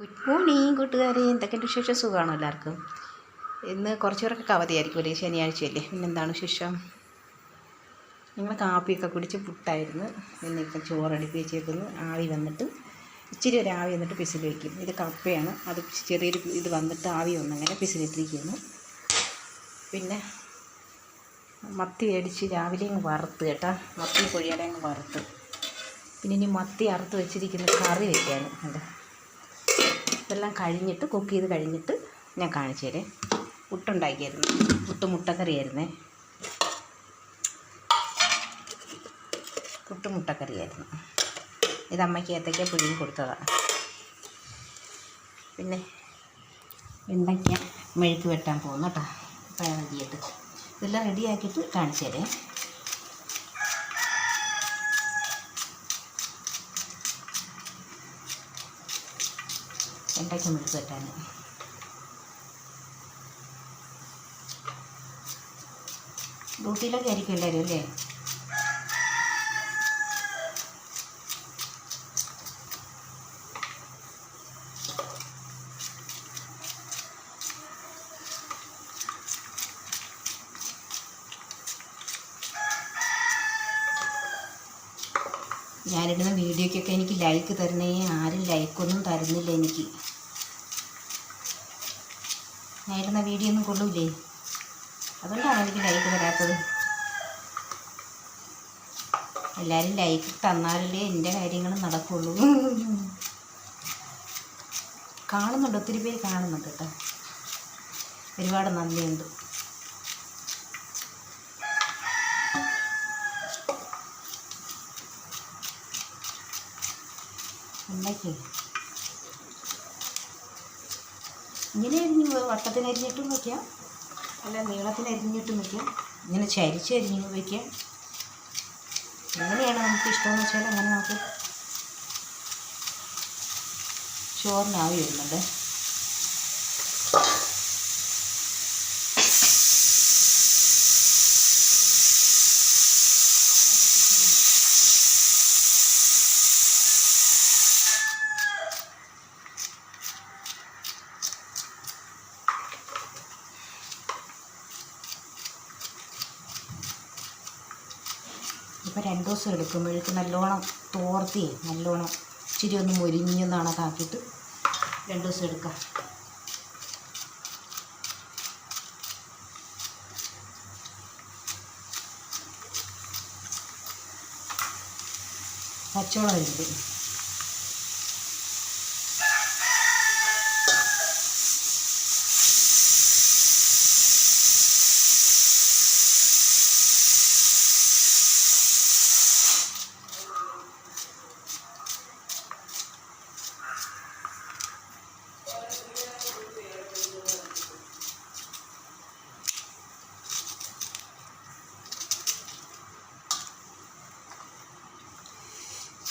Good morning കൂട്ടുകാരെ, എന്തൊക്കെയുണ്ട് വിശേഷം? സുഖമാണോ എല്ലാവർക്കും? ഇന്ന് കുറച്ച് പേർക്കൊക്കെ അവധിയായിരിക്കും അല്ലേ, ശനിയാഴ്ചയല്ലേ. പിന്നെന്താണ് വിശേഷം? ഞങ്ങൾ കാപ്പിയൊക്കെ കുടിച്ച് പുട്ടായിരുന്നു. ഇന്നിപ്പം ചോറടുപ്പി വെച്ചേക്കുന്നു. ആവി വന്നിട്ട് ഇച്ചിരി ഒരു ആവി വന്നിട്ട് പിസിൽ വയ്ക്കും. ഇത് കപ്പയാണ്, അത് ചെറിയൊരു ഇത് വന്നിട്ട് ആവി വന്നങ്ങനെ പിസിലിട്ടിരിക്കുന്നു. പിന്നെ മത്തി മേടിച്ച് രാവിലെ അങ്ങ് വറുത്ത് കേട്ടോ, മത്തി കൊഴിയാടെ അങ്ങ് വറുത്ത്. പിന്നെ ഇനി മത്തി അറുത്ത് വെച്ചിരിക്കുന്ന കറി വയ്ക്കാനും ഉണ്ട്. ഇതെല്ലാം കഴിഞ്ഞിട്ട് കുക്ക് ചെയ്ത് കഴിഞ്ഞിട്ട് ഞാൻ കാണിച്ചു തരാം. പുട്ടുണ്ടാക്കിയായിരുന്നു, മുട്ടക്കറിയായിരുന്നേ. മുട്ടക്കറിയായിരുന്നു. ഇത് അമ്മയ്ക്ക് ഏത്തയ്ക്ക പുഴുങ്ങി കൊടുത്തതാണ്. പിന്നെ വെണ്ടയ്ക്ക മെഴുക്ക് വെട്ടാൻ പോകുന്നു കേട്ടോ, പഴകിയിട്ട്. ഇതെല്ലാം റെഡിയാക്കിയിട്ട് കാണിച്ചു തരാം. വെണ്ടയ്ക്ക മെഴുക്ക് വെട്ടാൻ ഡ്യൂട്ടിയിലൊക്കെ ആയിരിക്കും എല്ലാവരും അല്ലേ. ഞാനിടുന്ന വീഡിയോയ്ക്കൊക്കെ എനിക്ക് ലൈക്ക് തരണേ. ആരും ലൈക്കൊന്നും തരുന്നില്ല എനിക്ക്. ഞാനിടുന്ന വീഡിയോ ഒന്നും കൊള്ളൂലേ, അതുകൊണ്ടാണ് എനിക്ക് ലൈക്ക് തരാത്തത്. എല്ലാവരും ലൈക്ക് തന്നാലല്ലേ എൻ്റെ കാര്യങ്ങൾ നടക്കുള്ളൂ. കാണുന്നുണ്ട്, ഒത്തിരി പേര് കാണുന്നുണ്ട് കേട്ടോ. ഒരുപാട് നന്ദിയുണ്ട്. ഉണ്ടാക്കി ഇങ്ങനെ വട്ടത്തിനരിഞ്ഞിട്ടും വയ്ക്കാം, അല്ല നീളത്തിനരിഞ്ഞിട്ടും വയ്ക്കാം, ഇങ്ങനെ ചരിച്ചരിഞ്ഞ് വയ്ക്കാം. എങ്ങനെയാണ് നമുക്ക് ഇഷ്ടമെന്ന് വെച്ചാൽ അങ്ങനെ നമുക്ക്. ചോറിന് ആവി വരുന്നുണ്ട്. ഇപ്പോൾ 2 ദിവസം എടുക്കുമ്പോഴേക്ക് നല്ലോണം തോർത്തി നല്ലോണം ഇച്ചിരി ഒന്ന് മൊരിഞ്ഞെന്നാണ് കാക്കിയിട്ട് 2 ദിവസം എടുക്കാം. പച്ചവളം ഉണ്ട്.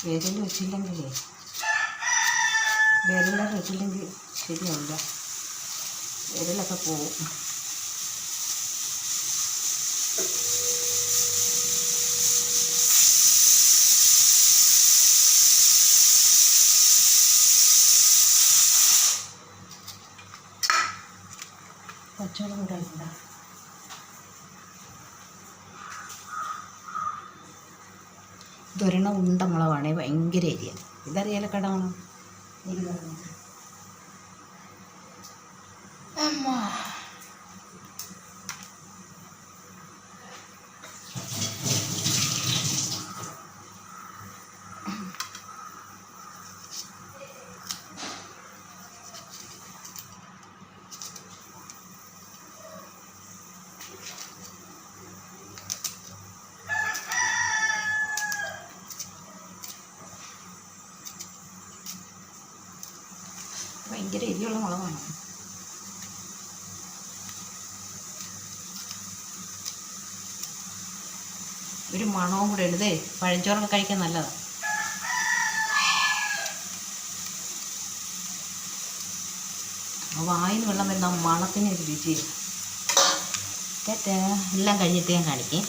വിരൽ വെച്ചില്ലെങ്കിൽ ശരിയാവില്ല, വിരലൊക്കെ പോവും. പച്ചവെള്ളം കൂടെ ഉണ്ടാ. ഇതൊരെണ്ണ ഉണ്ട മുളകാണ്, ഭയങ്കര എരിയ. ഇതറിയാലോ കടമാണ്. ഭയങ്കര എരിയുള്ള മുളകാണ്. ഒരു മണവും കൂടെ ഉണ്ട്. പഴഞ്ചോറൊക്കെ കഴിക്കാൻ നല്ലതാണ്. വായിന്ന് വെള്ളം വരുന്ന മണത്തിന് ഒരു രുചി. എല്ലാം കഴിഞ്ഞിട്ട് ഞാൻ കാണിക്കേ.